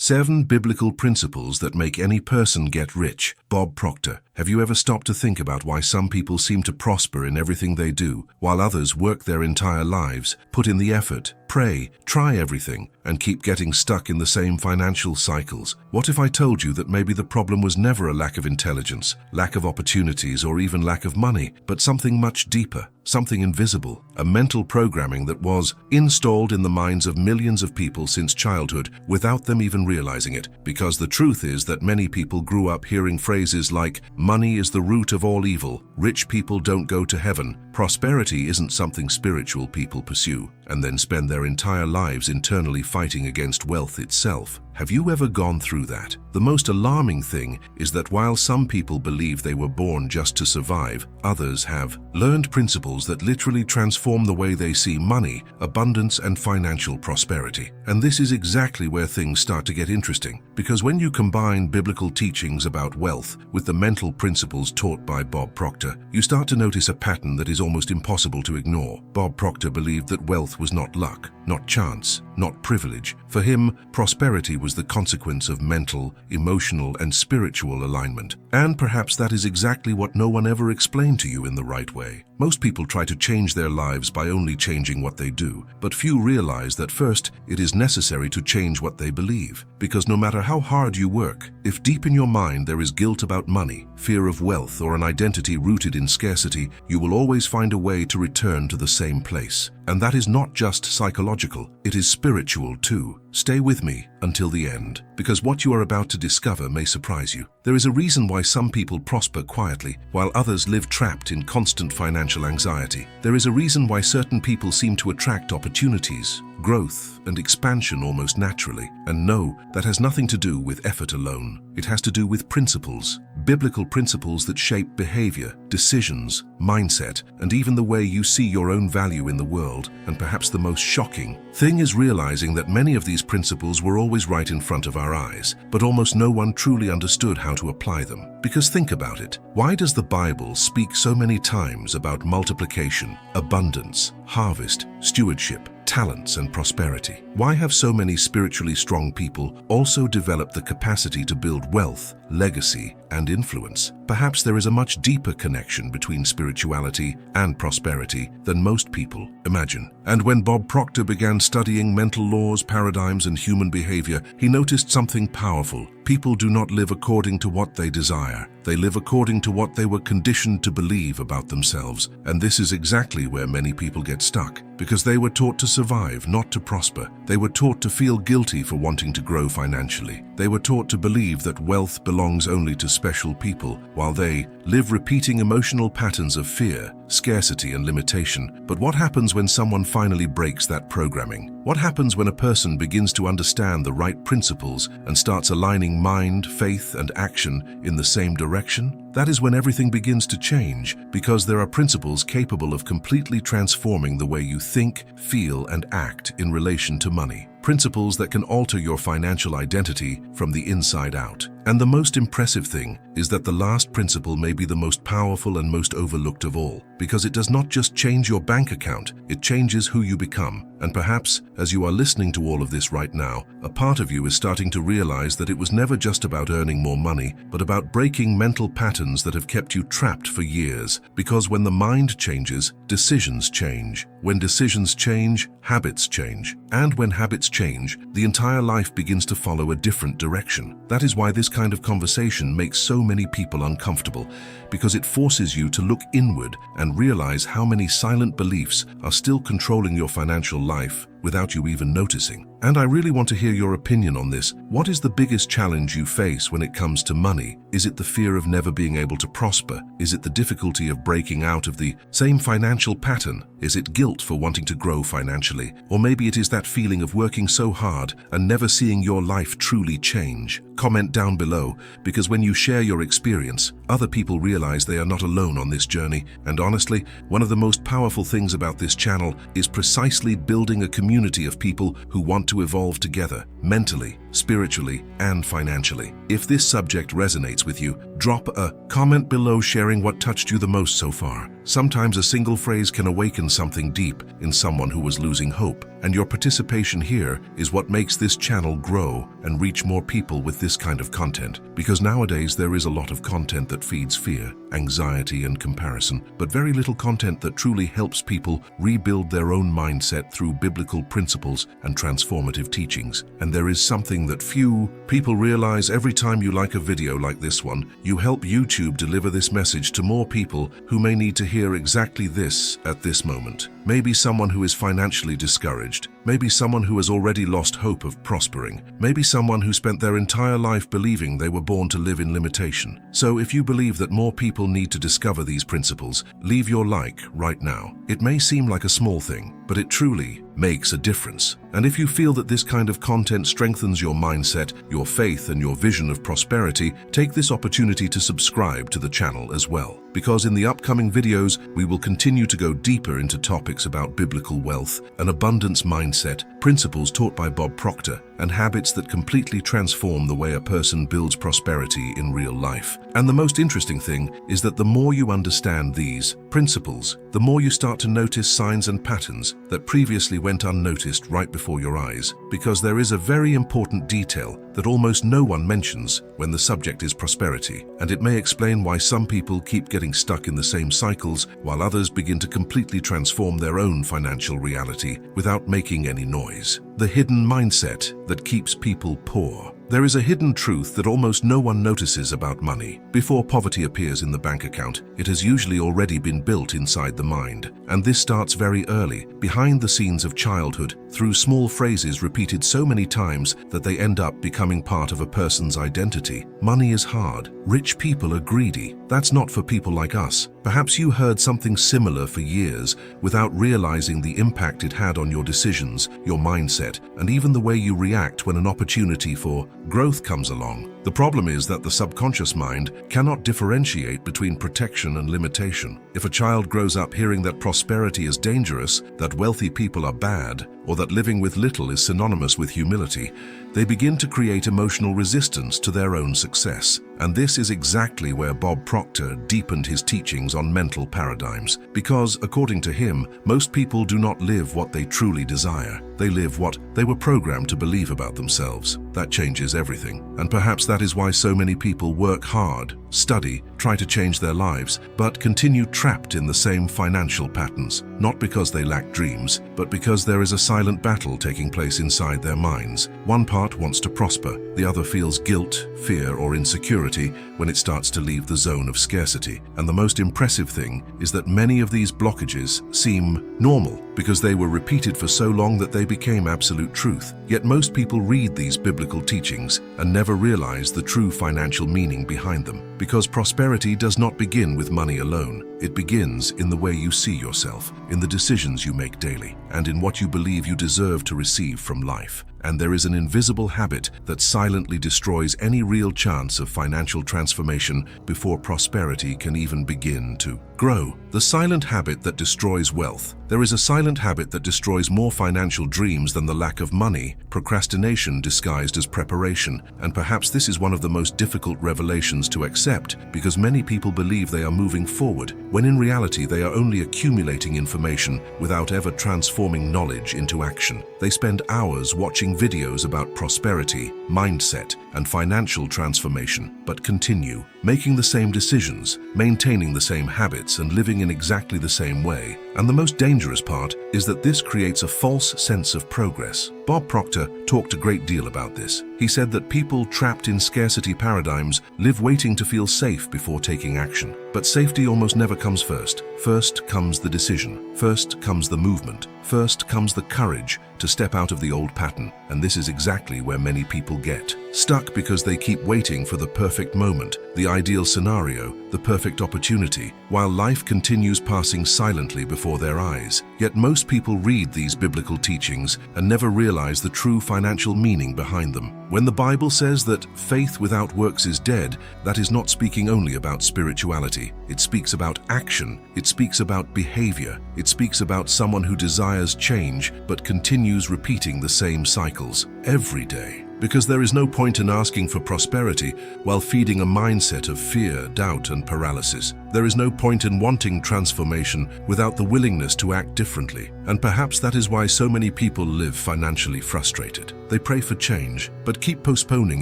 7 Biblical Principles That Make Any Person Get Rich. Bob Proctor. Have you ever stopped to think about why some people seem to prosper in everything they do, while others work their entire lives, put in the effort, pray, try everything, and keep getting stuck in the same financial cycles? What if I told you that maybe the problem was never a lack of intelligence, lack of opportunities, or even lack of money, but something much deeper, something invisible, a mental programming that was installed in the minds of millions of people since childhood without them even realizing it? Because the truth is that many people grew up hearing phrases like, money is the root of all evil, rich people don't go to heaven, prosperity isn't something spiritual people pursue, and then spend their entire lives internally fighting against wealth itself. Have you ever gone through that? The most alarming thing is that while some people believe they were born just to survive, others have learned principles that literally transform the way they see money, abundance, and financial prosperity. And this is exactly where things start to get interesting, because when you combine biblical teachings about wealth with the mental principles taught by Bob Proctor, you start to notice a pattern that is almost impossible to ignore. Bob Proctor believed that wealth was not luck, not chance, not privilege. For him, prosperity was the consequence of mental, emotional, and spiritual alignment. And perhaps that is exactly what no one ever explained to you in the right way. Most people try to change their lives by only changing what they do, but few realize that first, it is necessary to change what they believe. Because no matter how hard you work, if deep in your mind there is guilt about money, fear of wealth, or an identity rooted in scarcity, you will always find a way to return to the same place. And that is not just psychological, it is spiritual too. Stay with me until the end, because what you are about to discover may surprise you. There is a reason why some people prosper quietly, while others live trapped in constant financial anxiety. There is a reason why certain people seem to attract opportunities, growth, and expansion almost naturally. And no, that has nothing to do with effort alone. It has to do with principles, biblical principles that shape behavior, decisions, mindset, and even the way you see your own value in the world. And perhaps the most shocking thing is realizing that many of these principles were always right in front of our eyes, but almost no one truly understood how to apply them. Because think about it, why does the Bible speak so many times about multiplication, abundance, harvest, stewardship, talents, and prosperity? Why have so many spiritually strong people also developed the capacity to build wealth, legacy, and influence? Perhaps there is a much deeper connection between spirituality and prosperity than most people imagine. And when Bob Proctor began studying mental laws, paradigms, and human behavior, he noticed something powerful. People do not live according to what they desire. They live according to what they were conditioned to believe about themselves. And this is exactly where many people get stuck, because they were taught to survive, not to prosper. They were taught to feel guilty for wanting to grow financially. They were taught to believe that wealth belongs only to special people, while they live repeating emotional patterns of fear, scarcity, and limitation. But what happens when someone finally breaks that programming? What happens when a person begins to understand the right principles and starts aligning mind, faith, and action in the same direction? That is when everything begins to change, because there are principles capable of completely transforming the way you think, feel, and act in relation to money. Principles that can alter your financial identity from the inside out. And the most impressive thing is that the last principle may be the most powerful and most overlooked of all, because it does not just change your bank account, it changes who you become. And perhaps, as you are listening to all of this right now, a part of you is starting to realize that it was never just about earning more money, but about breaking mental patterns that have kept you trapped for years. Because when the mind changes, decisions change. When decisions change, habits change. And when habits change, the entire life begins to follow a different direction. That is why this kind of conversation makes so many people uncomfortable, because it forces you to look inward and realize how many silent beliefs are still controlling your financial life without you even noticing. And I really want to hear your opinion on this. What is the biggest challenge you face when it comes to money? Is it the fear of never being able to prosper? Is it the difficulty of breaking out of the same financial pattern? Is it guilt for wanting to grow financially? Or maybe it is that feeling of working so hard and never seeing your life truly change? Comment down below, because when you share your experience, other people realize they are not alone on this journey. And honestly, one of the most powerful things about this channel is precisely building a community of people who want to evolve together, mentally, spiritually, and financially. If this subject resonates with you, drop a comment below sharing what touched you the most so far. Sometimes a single phrase can awaken something deep in someone who was losing hope, and your participation here is what makes this channel grow and reach more people with this kind of content. Because nowadays there is a lot of content that feeds fear, anxiety, and comparison, but very little content that truly helps people rebuild their own mindset through biblical principles and transformative teachings. And there is something that few people realize: every time you like a video like this one, you help YouTube deliver this message to more people who may need to hear exactly this at this moment. Maybe someone who is financially discouraged, maybe someone who has already lost hope of prospering, maybe someone who spent their entire life believing they were born to live in limitation. So if you believe that more people need to discover these principles, leave your like right now. It may seem like a small thing, but it truly makes a difference. And if you feel that this kind of content strengthens your mindset, your faith, and your vision of prosperity, take this opportunity to subscribe to the channel as well. Because in the upcoming videos, we will continue to go deeper into topics about biblical wealth, an abundance mindset, principles taught by Bob Proctor, and habits that completely transform the way a person builds prosperity in real life. And the most interesting thing is that the more you understand these principles, the more you start to notice signs and patterns that previously went unnoticed right before your eyes. Because there is a very important detail that almost no one mentions when the subject is prosperity, and it may explain why some people keep getting stuck in the same cycles while others begin to completely transform their own financial reality without making any noise. The hidden mindset that keeps people poor. There is a hidden truth that almost no one notices about money. Before poverty appears in the bank account, it has usually already been built inside the mind. And this starts very early, behind the scenes of childhood, through small phrases repeated so many times that they end up becoming part of a person's identity. Money is hard. Rich people are greedy. That's not for people like us. Perhaps you heard something similar for years without realizing the impact it had on your decisions, your mindset, and even the way you react when an opportunity for growth comes along. The problem is that the subconscious mind cannot differentiate between protection and limitation. If a child grows up hearing that prosperity is dangerous, that wealthy people are bad, or that living with little is synonymous with humility, they begin to create emotional resistance to their own success. And this is exactly where Bob Proctor deepened his teachings on mental paradigms. Because, according to him, most people do not live what they truly desire. They live what they were programmed to believe about themselves. That changes everything. And perhaps that is why so many people work hard, study, try to change their lives, but continue trapped in the same financial patterns. Not because they lack dreams, but because there is a silent battle taking place inside their minds. One part wants to prosper, the other feels guilt, fear, or insecurity when it starts to leave the zone of scarcity. And the most impressive thing is that many of these blockages seem normal because they were repeated for so long that they became absolute truth. Yet most people read these biblical teachings and never realize the true financial meaning behind them. Because prosperity does not begin with money alone. It begins in the way you see yourself, in the decisions you make daily, and in what you believe you deserve to receive from life. And there is an invisible habit that silently destroys any real chance of financial transformation before prosperity can even begin to grow. The silent habit that destroys wealth. There is a silent habit that destroys more financial dreams than the lack of money: procrastination disguised as preparation. And perhaps this is one of the most difficult revelations to accept, because many people believe they are moving forward, when in reality they are only accumulating information without ever transforming knowledge into action. They spend hours watching videos about prosperity, mindset, and financial transformation, but continue making the same decisions, maintaining the same habits, and living in exactly the same way. And the most dangerous part is that this creates a false sense of progress. Bob Proctor talked a great deal about this. He said that people trapped in scarcity paradigms live waiting to feel safe before taking action. But safety almost never comes first. First comes the decision. First comes the movement. First comes the courage to step out of the old pattern. And this is exactly where many people get stuck, because they keep waiting for the perfect moment, the ideal scenario, the perfect opportunity, while life continues passing silently before their eyes. Yet most people read these biblical teachings and never realize the true financial meaning behind them. When the Bible says that faith without works is dead, that is not speaking only about spirituality. It speaks about action. It speaks about behavior. It speaks about someone who desires change but continues repeating the same cycles every day. because there is no point in asking for prosperity while feeding a mindset of fear, doubt, and paralysis. There is no point in wanting transformation without the willingness to act differently. And perhaps that is why so many people live financially frustrated. They pray for change, but keep postponing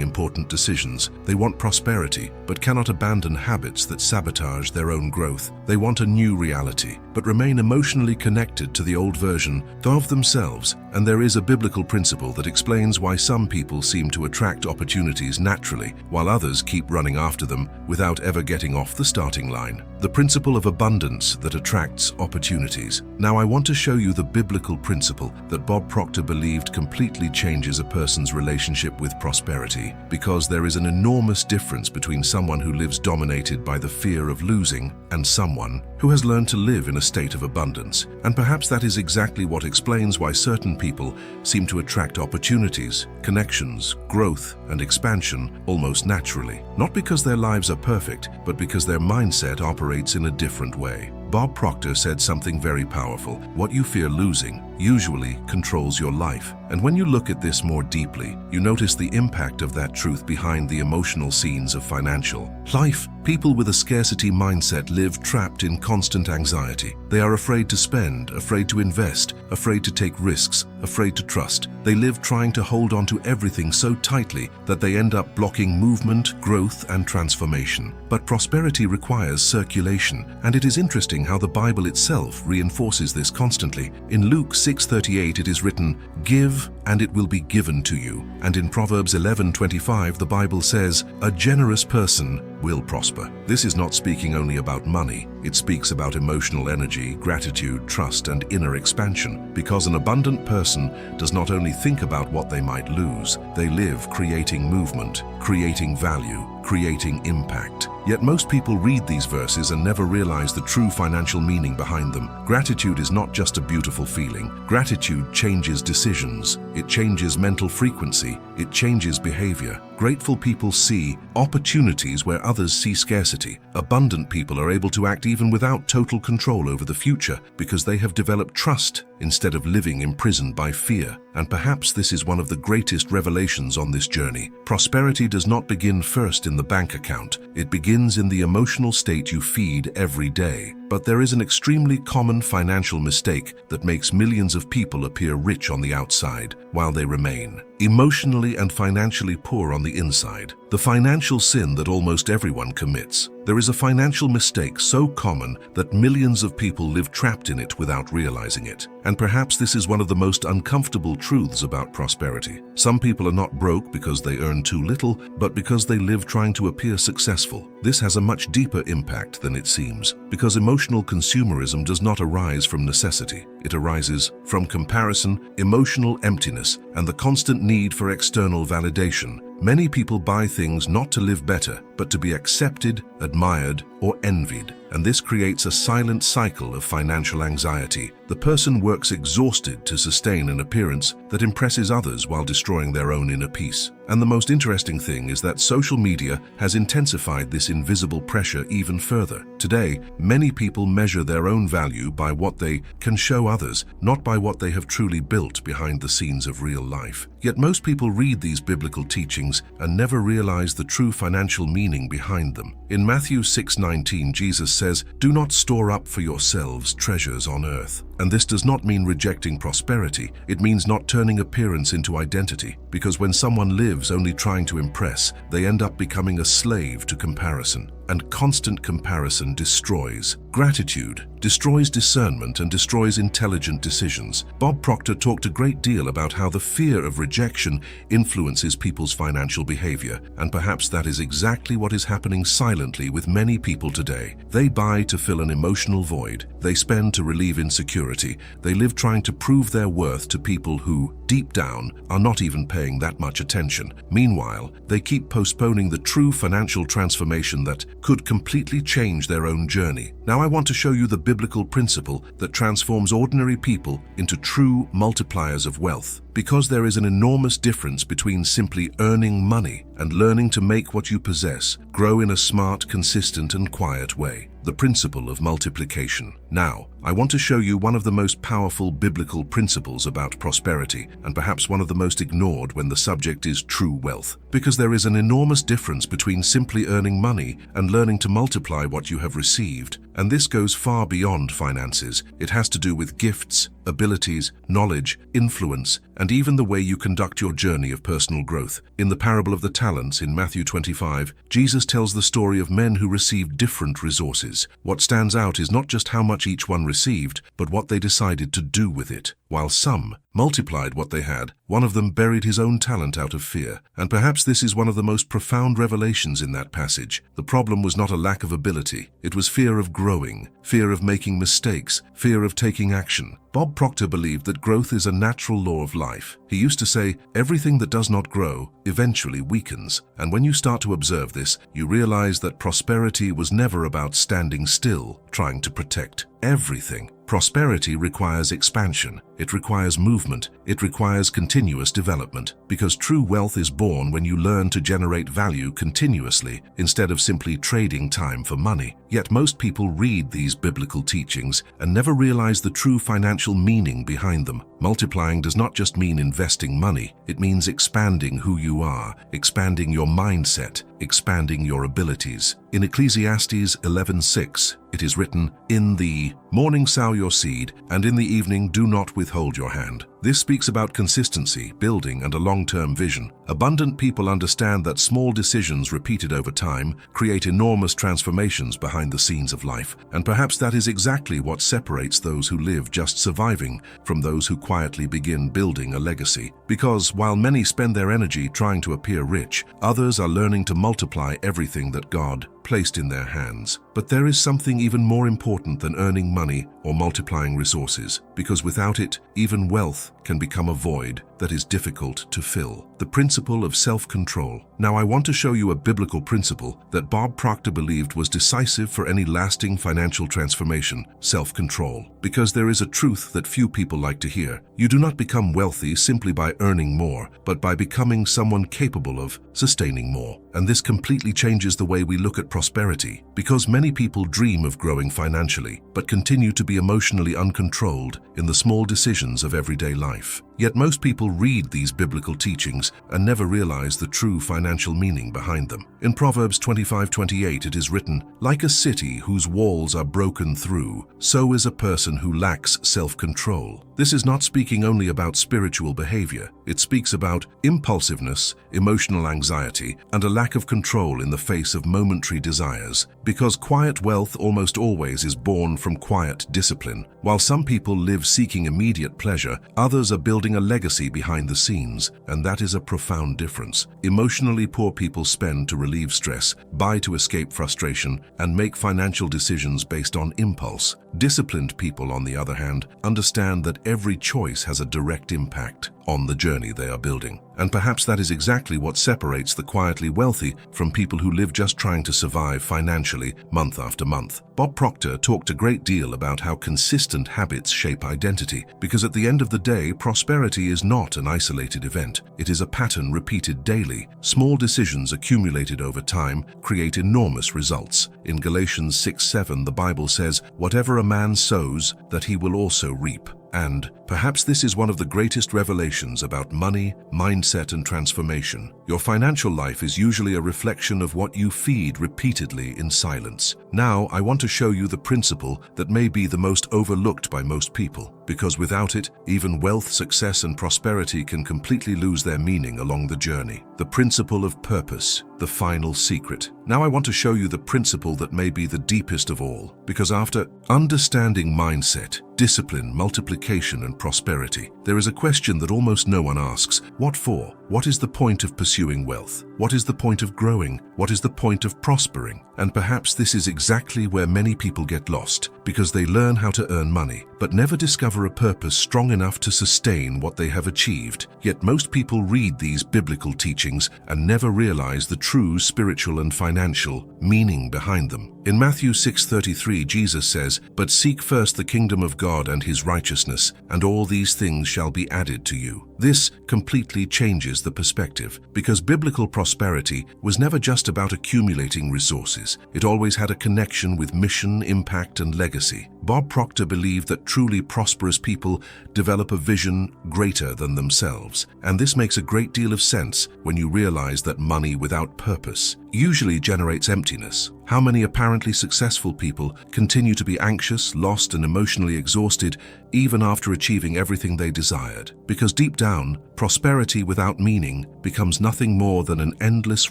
important decisions. They want prosperity, but cannot abandon habits that sabotage their own growth. They want a new reality, but remain emotionally connected to the old version of themselves. And there is a biblical principle that explains why some people seem to attract opportunities naturally, while others keep running after them without ever getting off the starting line. The principle of abundance that attracts opportunities. Now I want to show you the biblical principle that Bob Proctor believed completely changes a person's relationship with prosperity, because there is an enormous difference between someone who lives dominated by the fear of losing and someone who has learned to live in a state of abundance. And perhaps that is exactly what explains why certain people seem to attract opportunities, connections, growth, and expansion almost naturally. Not because their lives are perfect, but because their mindset operates in a different way. Bob Proctor said something very powerful. What you fear losing usually controls your life. And when you look at this more deeply, you notice the impact of that truth behind the emotional scenes of financial life. People with a scarcity mindset live trapped in constant anxiety. They are afraid to spend, afraid to invest, afraid to take risks, afraid to trust. They live trying to hold on to everything so tightly that they end up blocking movement, growth, and transformation. But prosperity requires circulation, and it is interesting how the Bible itself reinforces this constantly. In Luke 6:38 it is written, "Give, and it will be given to you." And in Proverbs 11:25 the Bible says, "A generous person will prosper." This is not speaking only about money. It speaks about emotional energy, gratitude, trust, and inner expansion. Because an abundant person does not only think about what they might lose, they live creating movement, creating value, creating impact. Yet most people read these verses and never realize the true financial meaning behind them. Gratitude is not just a beautiful feeling. Gratitude changes decisions. It changes mental frequency. It changes behavior. Grateful people see opportunities where others see scarcity. Abundant people are able to act even without total control over the future because they have developed trust instead of living imprisoned by fear. And perhaps this is one of the greatest revelations on this journey. Prosperity does not begin first in the bank account. It begins in the emotional state you feed every day. But there is an extremely common financial mistake that makes millions of people appear rich on the outside while they remain emotionally and financially poor on the inside. The financial sin that almost everyone commits. There is a financial mistake so common that millions of people live trapped in it without realizing it. And perhaps this is one of the most uncomfortable truths about prosperity. Some people are not broke because they earn too little, but because they live trying to appear successful. This has a much deeper impact than it seems, because emotional consumerism does not arise from necessity. It arises from comparison, emotional emptiness, and the constant need for external validation. Many people buy things not to live better, but to be accepted, admired, or envied. And this creates a silent cycle of financial anxiety. The person works exhausted to sustain an appearance that impresses others while destroying their own inner peace. And the most interesting thing is that social media has intensified this invisible pressure even further. Today, many people measure their own value by what they can show others, not by what they have truly built behind the scenes of real life. Yet most people read these biblical teachings and never realize the true financial meaning behind them. In Matthew 6:19, Jesus says, "Do not store up for yourselves treasures on earth." And this does not mean rejecting prosperity. It means not turning appearance into identity. Because when someone lives only trying to impress, they end up becoming a slave to comparison. And constant comparison destroys gratitude, destroys discernment, and destroys intelligent decisions. Bob Proctor talked a great deal about how the fear of rejection influences people's financial behavior, and perhaps that is exactly what is happening silently with many people today. They buy to fill an emotional void. They spend to relieve insecurity. They live trying to prove their worth to people who, deep down, are not even paying that much attention. Meanwhile, they keep postponing the true financial transformation that could completely change their own journey. Now I want to show you the biblical principle that transforms ordinary people into true multipliers of wealth. Because there is an enormous difference between simply earning money and learning to make what you possess grow in a smart, consistent, and quiet way. The principle of multiplication. Now, I want to show you one of the most powerful biblical principles about prosperity and perhaps one of the most ignored when the subject is true wealth. Because there is an enormous difference between simply earning money and learning to multiply what you have received. And this goes far beyond finances. It has to do with gifts, abilities, knowledge, influence, and even the way you conduct your journey of personal growth. In the parable of the talents in Matthew 25, Jesus tells the story of men who received different resources. What stands out is not just how much each one received, but what they decided to do with it. While some multiplied what they had, one of them buried his own talent out of fear. And perhaps this is one of the most profound revelations in that passage. The problem was not a lack of ability. It was fear of growing, fear of making mistakes, fear of taking action. Bob Proctor believed that growth is a natural law of life. He used to say, everything that does not grow eventually weakens. And when you start to observe this, you realize that prosperity was never about standing still, trying to protect everything. Prosperity requires expansion. It requires movement. It requires continuous development. Because true wealth is born when you learn to generate value continuously instead of simply trading time for money. Yet most people read these biblical teachings and never realize the true financial meaning behind them. Multiplying does not just mean investing money. It means expanding who you are, expanding your mindset, expanding your abilities. In Ecclesiastes 11:6, it is written, "In the morning sow your seed, and in the evening do not withhold your hand." This speaks about consistency, building, and a long-term vision. Abundant people understand that small decisions repeated over time create enormous transformations behind the scenes of life. And perhaps that is exactly what separates those who live just surviving from those who quietly begin building a legacy. Because while many spend their energy trying to appear rich, others are learning to multiply everything that God placed in their hands. But there is something even more important than earning money or multiplying resources, because without it, even wealth can become a void that is difficult to fill. The principle of self-control. Now I want to show you a biblical principle that Bob Proctor believed was decisive for any lasting financial transformation: self-control. Because there is a truth that few people like to hear. You do not become wealthy simply by earning more, but by becoming someone capable of sustaining more. And this completely changes the way we look at prosperity. Because many people dream of growing financially, but continue to be emotionally uncontrolled in the small decisions of everyday life. Yet most people read these biblical teachings and never realize the true financial meaning behind them. In Proverbs 25:28 it is written, "Like a city whose walls are broken through, so is a person who lacks self-control." This is not speaking only about spiritual behavior. It speaks about impulsiveness, emotional anxiety, and a lack of control in the face of momentary desires. Because quiet wealth almost always is born from quiet discipline. While some people live seeking immediate pleasure, others are building a legacy behind the scenes, and that is a profound difference. Emotionally poor people spend to relieve stress, buy to escape frustration, and make financial decisions based on impulse. Disciplined people, on the other hand, understand that every choice has a direct impact on the journey they are building. And perhaps that is exactly what separates the quietly wealthy from people who live just trying to survive financially month after month. Bob Proctor talked a great deal about how consistent habits shape identity, because at the end of the day, prosperity is not an isolated event. It is a pattern repeated daily. Small decisions accumulated over time create enormous results. In Galatians 6:7, the Bible says, "Whatever a man sows, that he will also reap." And perhaps this is one of the greatest revelations about money, mindset, and transformation. Your financial life is usually a reflection of what you feed repeatedly in silence. Now, I want to show you the principle that may be the most overlooked by most people, because without it, even wealth, success, and prosperity can completely lose their meaning along the journey. The principle of purpose, the final secret. Now I want to show you the principle that may be the deepest of all, because after understanding mindset, discipline, multiplication, and prosperity, there is a question that almost no one asks. What for? What is the point of pursuing wealth? What is the point of growing? What is the point of prospering? And perhaps this is exactly where many people get lost, because they learn how to earn money, but never discover a purpose strong enough to sustain what they have achieved. Yet most people read these biblical teachings and never realize the true spiritual and financial meaning behind them. In Matthew 6:33, Jesus says, "But seek first the kingdom of God and his righteousness, and all these things shall be added to you." This completely changes the perspective, because biblical prosperity was never just about accumulating resources. It always had a connection with mission, impact, and legacy. Bob Proctor believed that truly prosperous people develop a vision greater than themselves. And this makes a great deal of sense when you realize that money without purpose usually generates emptiness. How many apparently successful people continue to be anxious, lost, and emotionally exhausted even after achieving everything they desired? Because deep down, prosperity without meaning becomes nothing more than an endless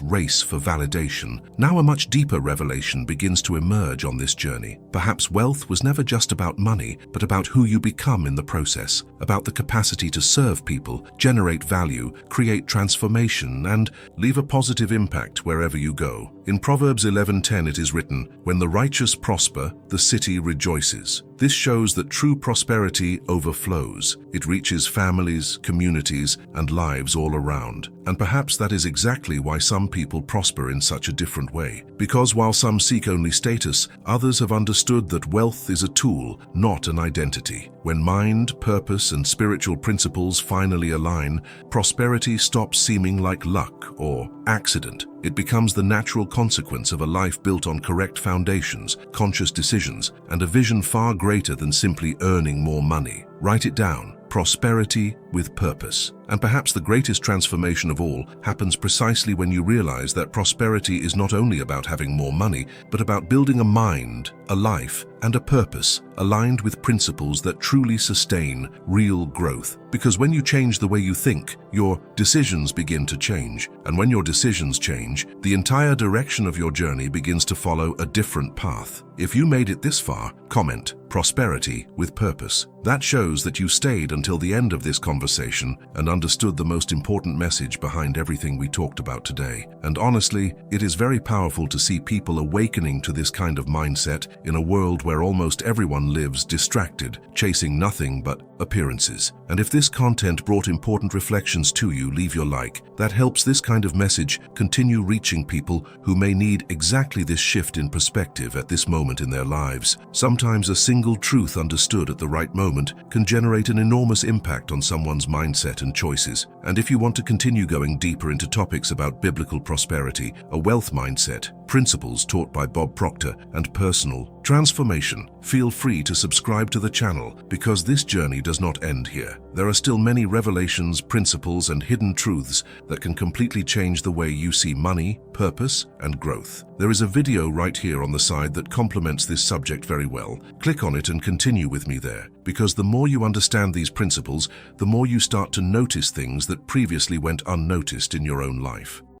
race for validation. Now a much deeper revelation begins to emerge on this journey. Perhaps wealth was never just about money, but about who you become in the process, about the capacity to serve people, generate value, create transformation, and leave a positive impact wherever you go. In Proverbs 11:10 it is written, "When the righteous prosper, the city rejoices." This shows that true prosperity overflows. It reaches families, communities, and lives all around. And perhaps that is exactly why some people prosper in such a different way. Because while some seek only status, others have understood that wealth is a tool, not an identity. When mind, purpose, and spiritual principles finally align, prosperity stops seeming like luck or accident. It becomes the natural consequence of a life built on correct foundations, conscious decisions, and a vision far greater than simply earning more money. Write it down. Prosperity with purpose. And perhaps the greatest transformation of all happens precisely when you realize that prosperity is not only about having more money, but about building a mind, a life, and a purpose aligned with principles that truly sustain real growth. Because when you change the way you think, your decisions begin to change. And when your decisions change, the entire direction of your journey begins to follow a different path. If you made it this far, comment prosperity with purpose. That shows that you stayed until the end of this conversation and understood the most important message behind everything we talked about today. And honestly, it is very powerful to see people awakening to this kind of mindset in a world where almost everyone lives distracted, chasing nothing but appearances. And if this content brought important reflections to you, leave your like. That helps this kind of message continue reaching people who may need exactly this shift in perspective at this moment in their lives. Sometimes a single truth understood at the right moment can generate an enormous impact on someone's mindset and choices. And if you want to continue going deeper into topics about biblical prosperity, a wealth mindset, principles taught by Bob Proctor, and personal transformation, feel free to subscribe to the channel, because this journey does not end here. There are still many revelations, principles, and hidden truths that can completely change the way you see money, purpose, and growth. There is a video right here on the side that complements this subject very well. Click on it and continue with me there, because the more you understand these principles, the more you start to notice things that previously went unnoticed in your own life.